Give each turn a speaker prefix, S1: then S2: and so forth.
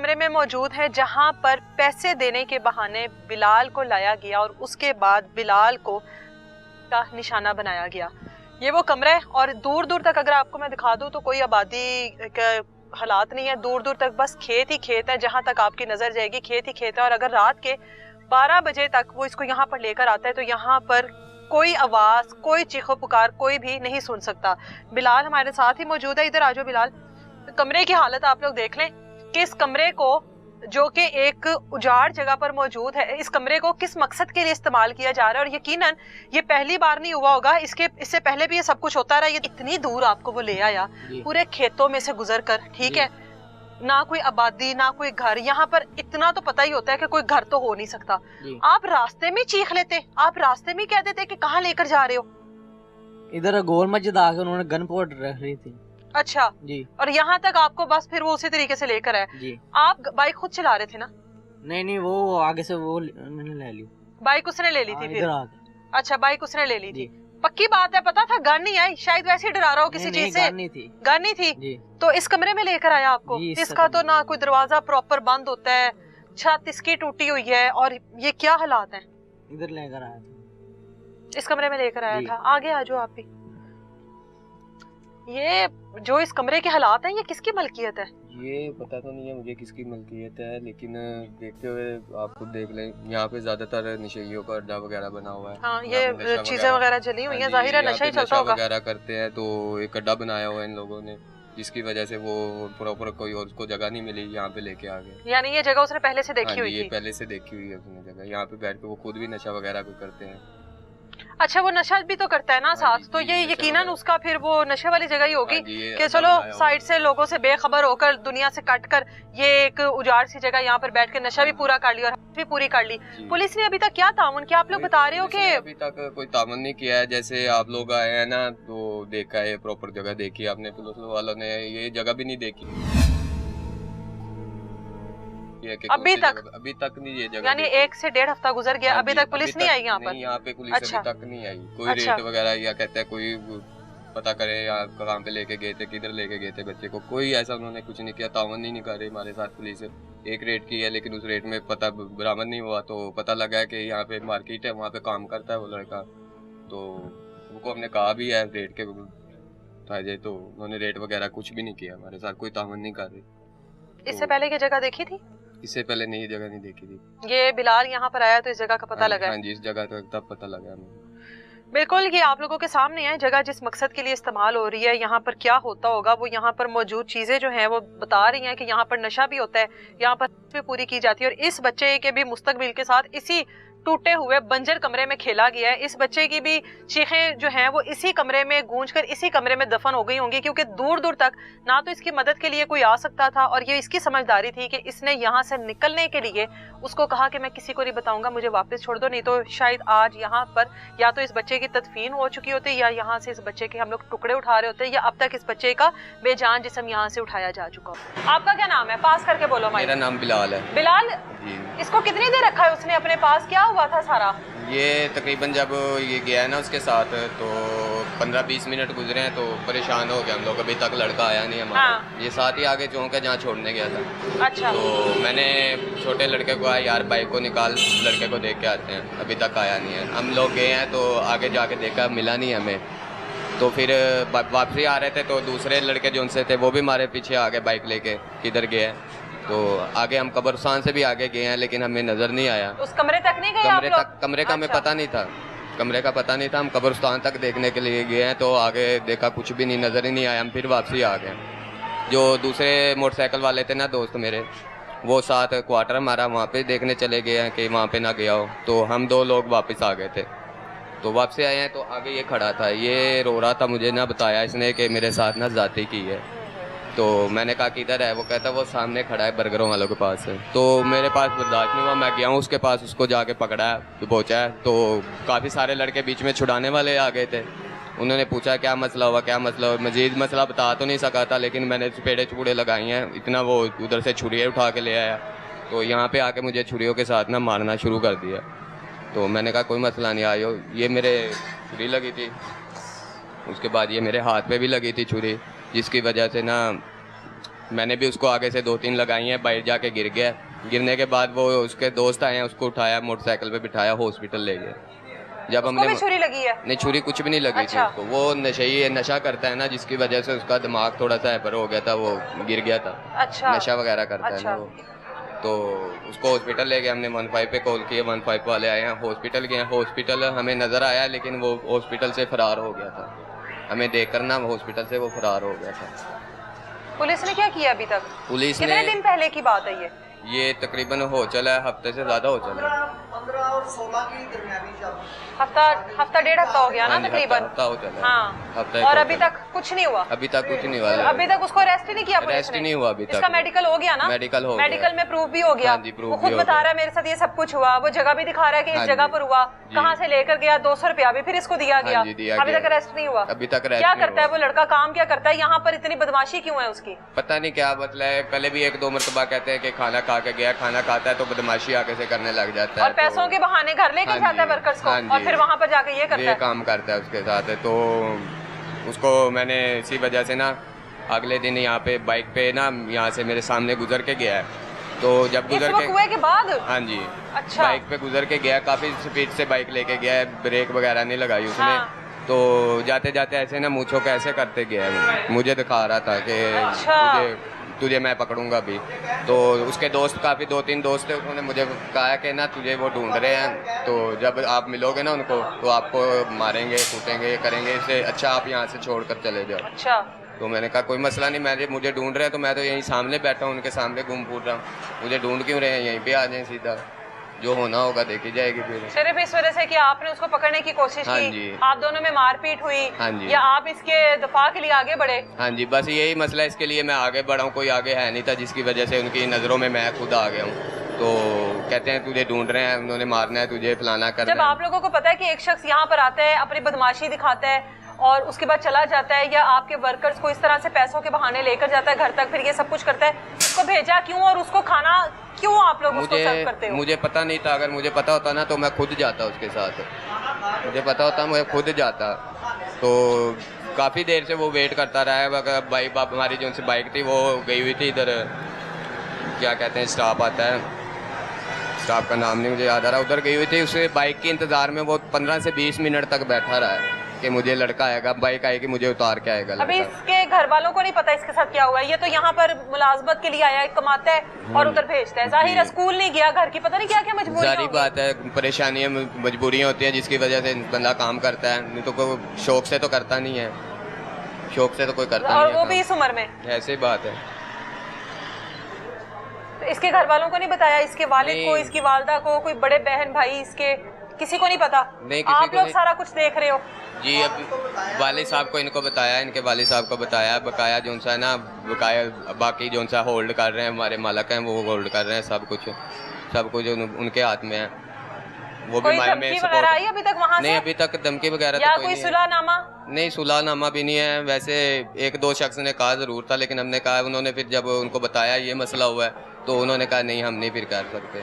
S1: कमरे में मौजूद हैं जहां पर पैसे देने के बहाने बिलाल को लाया गया और उसके बाद बिलाल को का निशाना बनाया गया। ये वो कमरा है और दूर दूर तक अगर आपको मैं दिखा दूं तो कोई आबादी का हालात नहीं है, दूर दूर तक बस खेत ही खेत है, जहां तक आपकी नजर जाएगी खेत ही खेत है। और अगर रात के 12 बजे तक वो इसको यहाँ पर लेकर आता है तो यहाँ पर कोई आवाज, कोई चीखो पुकार कोई भी नहीं सुन सकता। बिलाल हमारे साथ ही मौजूद है, इधर आ जाओ बिलाल। कमरे की हालत आप लोग देख लें कि इस कमरे को, जो कि एक उजाड़ जगह पर मौजूद है, इस कमरे को किस मकसद के लिए इस्तेमाल किया जा रहा है। और यकीनन ये पहली बार नहीं हुआ होगा, इससे पहले भी ये सब कुछ होता रहा। ये इतनी दूर आपको वो ले आया पूरे खेतों में से गुजर कर, ठीक है, ना कोई आबादी ना कोई घर, यहाँ पर इतना तो पता ही होता है कि कोई घर तो हो नहीं सकता। आप रास्ते में चीख लेते, आप रास्ते में कह देते कि कहाँ लेकर जा रहे हो।
S2: इधर गोल मस्जिद आके उन्होंने गन पाउडर रख रही थी।
S1: अच्छा जी। और यहाँ तक आपको बस फिर वो उसी तरीके से लेकर आए जी। आप बाइक खुद चला रहे थे ना?
S2: नहीं, वो आगे से वो मैंने ले ली बाइक,
S1: उसने ले ली थी फिर?
S2: अच्छा,
S1: बाइक उसने ले ली थी। पक्की बात है, पता था गन नहीं आई, शायद वैसे ही डरा रहा हो किसी चीज से। गन नहीं थी तो इस कमरे में लेकर आया आपको? इसका तो ना कोई दरवाजा प्रॉपर बंद होता है, छत इसकी टूटी हुई है, और ये क्या हालात हैं?
S2: इधर लेकर आया था,
S1: इस कमरे में लेकर आया था। आगे आ जाओ आप भी। ये जो इस कमरे के हालात हैं, ये किसकी मलकियत है?
S3: ये पता तो नहीं है मुझे किसकी मलकियत है, लेकिन देखते हुए आप खुद देख लें, यहाँ पे ज्यादातर नशेइयों का अड्डा वगैरह बना हुआ है।
S1: हाँ, ये चीजें वगैरह जली हुई हैं, जाहिर है नशा ही चलता होगा।
S3: वगैरह करते हैं तो एक अड्डा बनाया हुआ है इन लोगों ने, जिसकी वजह से वो प्रॉपर कोई और उसको जगह नहीं मिली, यहाँ पे लेके आ गए।
S1: यानी ये जगह उसने पहले से देखी हुई थी?
S3: ये पहले से देखी हुई है उसने जगह। यहाँ पे बैठ के वो खुद भी नशा वगैरह कोई करते हैं।
S1: अच्छा, वो नशा भी तो करता है ना साथ, तो ये यकीनन उसका फिर वो नशे वाली जगह ही होगी कि चलो साइड से लोगों से बेखबर होकर, दुनिया से कट कर, ये एक उजाड़ सी जगह यहाँ पर बैठ के नशा भी पूरा कर लिया और भी पूरी कर ली। पुलिस ने अभी तक क्या ताउन किया? आप लोग बता रहे हो कि
S3: अभी तक कोई ताउन नहीं किया है। जैसे आप लोग आए हैं ना तो देखा है, प्रॉपर जगह देखी आपने, पुलिस वालों ने ये जगह भी नहीं देखी अभी तक नहीं ये जगह।
S1: यानी 1 से 1.5 हफ्ता गुजर गया, अभी तक पुलिस नहीं आई यहाँ पर?
S3: यहाँ पे पुलिस अभी तक नहीं आई। कोई रेट वगैरह या कहते हैं कोई पता करे या कहाँ पे लेके गए थे, किधर लेके गए थे बच्चे को, कोई ऐसा उन्होंने कुछ नहीं किया। तावन नहीं कर रही हमारे साथ पुलिस। एक रेट की है लेकिन उस रेट में पता बरामद नहीं हुआ, तो पता लगा है कि यहाँ पे मार्केट है, वहाँ पे काम करता है वो लड़का, तो उनको हमने कहा भी है रेट के था जाए, तो उन्होंने रेट वगैरह कुछ भी नहीं किया हमारे साथ, कोई तावन नहीं कर रही।
S1: इससे पहले की जगह देखी थी?
S3: इससे पहले नहीं, जगह नहीं देखी थी।
S1: ये बिलाल यहाँ पर आया तो इस जगह का पता लगा?
S3: हाँ जी, इस जगह तो तब पता लगा हमें।
S1: बिल्कुल, ये आप लोगों के सामने है जगह जिस मकसद के लिए इस्तेमाल हो रही है। यहाँ पर क्या होता होगा, वो यहाँ पर मौजूद चीजें जो हैं वो बता रही हैं कि यहाँ पर नशा भी होता है, यहाँ पर भी पूरी की जाती है, और इस बच्चे के भी मुस्तकबिल के साथ इसी टूटे हुए बंजर कमरे में खेला गया है। इस बच्चे की भी चीखें जो हैं वो इसी कमरे में गूंजकर इसी कमरे में दफन हो गई होंगी, क्योंकि दूर दूर तक ना तो इसकी मदद के लिए कोई आ सकता था, और ये इसकी समझदारी थी कि इसने यहाँ से निकलने के लिए उसको कहा कि मैं किसी को नहीं बताऊंगा, मुझे वापस छोड़ दो, नहीं तो शायद आज यहाँ पर या तो इस बच्चे की तदफीन हो चुकी होती, या यहाँ से इस बच्चे के हम लोग टुकड़े उठा रहे होते, या अब तक इस बच्चे का बेजान जिस्म यहाँ से उठाया जा चुका हो। आपका क्या नाम है? पास करके बोलो।
S3: मेरा नाम बिलाल है।
S1: बिलाल, इसको कितनी देर रखा है उसने अपने पास? क्या हुआ था सारा?
S3: ये तकरीबन जब ये गया है ना उसके साथ, तो 15-20 मिनट गुजरे हैं, तो परेशान हो गया हम लोग, अभी तक लड़का आया नहीं हमारा। हाँ। ये साथ ही आगे चौंक है जहाँ छोड़ने गया था।
S1: अच्छा।
S3: तो मैंने छोटे लड़के को आया, यार बाइक को निकाल, लड़के को देख के आते हैं, अभी तक आया नहीं है। हम लोग गए हैं तो आगे जाके देखा, मिला नहीं हमें, तो फिर वापसी आ रहे थे तो दूसरे लड़के जो उनसे थे वो भी हमारे पीछे आ गए बाइक लेके, किधर गए, तो आगे हम कब्रिस्तान से भी आगे गए हैं लेकिन हमें नजर नहीं आया।
S1: उस कमरे तक नहीं गए?
S3: कमरे का हमें पता नहीं था, कमरे का पता नहीं था। हम कब्रिस्तान तक देखने के लिए गए हैं तो आगे देखा कुछ भी नहीं, नजर ही नहीं आया। हम फिर वापसी आ गए। जो दूसरे मोटरसाइकिल वाले थे ना दोस्त मेरे, वो साथ क्वार्टर हमारा वहाँ पे देखने चले गए हैं कि वहाँ पे ना गया हो, तो हम 2 लोग वापस आ गए थे। तो वापसी आए हैं तो आगे ये खड़ा था, ये रो रहा था, मुझे ना बताया इसने कि मेरे साथ ना ज्यादती की है। तो मैंने कहा किधर है? वो कहता वो सामने खड़ा है बर्गरों वालों के पास है। तो मेरे पास बर्दाश्त नहीं हुआ, मैं गया हूँ उसके पास, उसको जाके पकड़ा है, पहुँचा है, तो काफ़ी सारे लड़के बीच में छुड़ाने वाले आ गए थे। उन्होंने पूछा क्या मसला हुआ, क्या मसला हुआ। मजीद मसला बता तो नहीं सका था, लेकिन मैंने चपेड़े चुपड़े लगाई हैं, इतना वो उधर से छुरियाँ उठा के ले आया, तो यहाँ पर आके मुझे छुरियों के साथ ना मारना शुरू कर दिया। तो मैंने कहा कोई मसला नहीं, आयो। ये मेरे छुरी लगी थी, उसके बाद ये मेरे हाथ पे भी लगी थी छुरी, जिसकी वजह से ना मैंने भी उसको आगे से 2-3 लगाई हैं, बाहर जाके गिर गया। गिरने के बाद वो उसके दोस्त आए हैं, उसको उठाया, मोटरसाइकिल पे बिठाया, हॉस्पिटल ले गए। जब
S1: उसको
S3: हमने
S1: भी छुरी लगी है?
S3: नहीं, छुरी कुछ भी नहीं लगी
S1: अच्छा।
S3: थी उसको। वो नशा करता है ना, जिसकी वजह से उसका दिमाग थोड़ा सा हैपर हो गया था, वो गिर गया था।
S1: अच्छा।
S3: नशा वगैरह करता है ना वो। तो उसको हॉस्पिटल ले गए, हमने 15 पे कॉल किए, 15 वाले आए हैं, हॉस्पिटल गए। हॉस्पिटल हमें नज़र आया, लेकिन वो हॉस्पिटल से फरार हो गया था। हमें देखकर ना हॉस्पिटल से वो फरार हो गया था।
S1: पुलिस ने क्या किया अभी तक?
S3: पुलिस
S1: कितने
S3: ने,
S1: दिन पहले की बात है
S3: ये तकरीबन हो चला है, हफ्ते से ज़्यादा हो चला है।
S4: 15 और 16 की दरमियानी
S1: हफ्ता 1.5 हफ्ता हो गया ना
S3: हाँ जी,
S1: तकरीबन।
S3: हफ्ता हो चला है।
S1: हाँ।
S3: हफ्ता
S1: और
S3: एक
S1: अभी
S3: हो चला
S1: तक कुछ नहीं हुआ?
S3: अभी तक कुछ नहीं हुआ।
S1: अभी तक उसको अरेस्ट ही नहीं किया पुलिस
S3: अरेस्ट
S1: ने?
S3: नहीं हुआ अभी तक।
S1: इसका मेडिकल हो गया ना?
S3: मेडिकल हो गया।
S1: मेडिकल में प्रूफ भी हो गया।
S3: हाँ जी, प्रूफ
S1: वो
S3: भी
S1: खुद
S3: हो
S1: बता
S3: गया।
S1: रहा है मेरे साथ ये सब कुछ हुआ, वो जगह भी दिखा रहा है कि इस
S3: हाँ
S1: जगह
S3: जी।
S1: पर हुआ,
S3: जी।
S1: कहाँ से लेकर गया, 200 रुपया भी फिर इसको दिया गया।
S3: हाँ जी, दिया
S1: अभी
S3: गया।
S1: तक अरेस्ट नहीं हुआ?
S3: अभी तक arrest
S1: क्या
S3: नहीं
S1: करता है
S3: हुआ।
S1: वो लड़का, काम क्या करता है? यहाँ पर इतनी बदमाशी क्यों है उसकी?
S3: पता नहीं क्या मतलब है। कल भी 1-2 मरतबा कहते हैं कि खाना खा के गया, खाना खाता है तो बदमाशी आगे से करने लग जाता है।
S1: और पैसों के बहाने घर लेकर
S3: हाँ
S1: जाता है
S3: जी,
S1: वर्कर्स को,
S3: हाँ
S1: और
S3: जी।
S1: फिर वहां पर जाके ये करता
S3: ये
S1: है।
S3: काम करता है उसके साथ। तो उसको मैंने इसी वजह से ना अगले दिन यहाँ पे बाइक पे ना यहाँ से मेरे सामने गुजर के गया है। तो जब
S1: ये
S3: गुजर
S1: सुबह
S3: के,
S1: कुएं के बाद?
S3: हाँ जी,
S1: अच्छा।
S3: बाइक पे गुजर के गया, काफ़ी स्पीड से बाइक लेके गया है, ब्रेक वगैरह नहीं लगाई उसने।
S1: हाँ।
S3: तो जाते जाते ऐसे ना मूंछों को ऐसे करते गया है, मुझे दिखा रहा था कि
S1: अच्छा।
S3: तुझे मैं पकड़ूंगा अभी। तो उसके दोस्त, काफ़ी 2-3 दोस्त थे, उन्होंने मुझे कहा कि ना तुझे वो ढूंढ रहे हैं, तो जब आप मिलोगे ना उनको तो आपको मारेंगे, कूटेंगे, ये करेंगे, इससे अच्छा आप यहाँ से छोड़ कर चले जाओ।
S1: अच्छा।
S3: तो मैंने कहा कोई मसला नहीं, मुझे ढूंढ रहे हैं तो मैं तो यहीं सामने बैठा हूँ, उनके सामने घूम फूट रहा हूँ, मुझे ढूंढ क्यों रहे हैं, यहीं पे आ जाएं सीधा, जो होना होगा देखी जाएगी फिर।
S1: सिर्फ इस वजह से कि आपने उसको पकड़ने की कोशिश
S3: हाँ
S1: की,
S3: जी।
S1: आप दोनों में मारपीट हुई,
S3: हाँ जी।
S1: या आप इसके दफा के लिए आगे बढ़े?
S3: हाँ जी, बस यही मसला है, इसके लिए मैं आगे बढ़ा हूँ, कोई आगे है नहीं था, जिसकी वजह से उनकी नज़रों में मैं खुद आ गया हूँ। तो कहते हैं तुझे ढूंढ रहे हैं, उन्होंने मारना है तुझे, फलाना करना
S1: जब
S3: है।
S1: आप लोगों को पता है कि एक शख्स यहाँ पर आता है, अपनी बदमाशी दिखाता है और उसके बाद चला जाता है, या आपके वर्कर्स को इस तरह से पैसों के बहाने लेकर जाता है घर तक, फिर ये सब कुछ करता है, उसको भेजा क्यों और उसको खाना क्यों आप लोग उसको सर्व करते हो?
S3: मुझे पता नहीं था। अगर मुझे पता होता ना तो मैं खुद जाता उसके साथ, मुझे पता होता मैं खुद जाता। तो काफ़ी देर से वो वेट करता रहा है। बाइक हमारी जो उनसे बाइक थी वो गई हुई थी इधर, क्या कहते हैं, स्टाफ आता है, स्टाफ का नाम नहीं मुझे याद आ रहा, उधर गई हुई थी। उससे बाइक के इंतज़ार में वो 15 से 20 मिनट तक बैठा रहा है कि मुझे लड़का आएगा, बाइक आएगी, मुझे उतार के आएगा
S1: अभी
S3: लड़का।
S1: इसके घर वालों को नहीं पता इसके साथ क्या हुआ है, ये तो यहाँ पर मुलाजमत के लिए आया है, कमाता है और उधर भेजता है। जाहिर है स्कूल नहीं गया, घर की पता नहीं क्या क्या मजबूरी
S3: सारी बात है, परेशानियाँ मजबूरियाँ होती हैं जिसकी वजह से बंदा काम करता है, नहीं तो कोई शौक से तो करता नहीं है, शौक से तो कोई करता
S1: और
S3: नहीं है
S1: वो भी इस उम्र में।
S3: ऐसे ही बात है।
S1: तो इसके घर वालों को नहीं बताया, इसके वालिद को,
S3: नहीं।
S1: इसकी वालदा को, कोई बड़े बहन भाई इसके, किसी को नहीं पता?
S3: नहीं, किसी
S1: आप
S3: को
S1: लोग
S3: नहीं।
S1: सारा कुछ देख रहे हो?
S3: जी, अभी वालिद साहब को इनको बताया, इनके वालिद साहब को बताया, बकाया जो सा है ना, बकाया बाकी जो सा होल्ड कर रहे हैं हमारे मालक हैं, वो होल्ड कर रहे हैं सब कुछ उनके हाथ में है। वो भी
S1: कोई
S3: हमारे
S1: धमकी
S3: में
S1: वगैरह आई अभी तक वहाँ
S3: नहीं,
S1: से?
S3: अभी तक धमकी वगैरह
S1: या
S3: तो
S1: कोई
S3: नहीं है।
S1: सुलहनामा?
S3: नहीं, सुलहनामा भी नहीं है। वैसे 1-2 शख्स ने कहा ज़रूर था, लेकिन हमने कहा, उन्होंने फिर जब उनको बताया ये मसला हुआ है तो उन्होंने कहा नहीं, हम नहीं फिर कर सकते।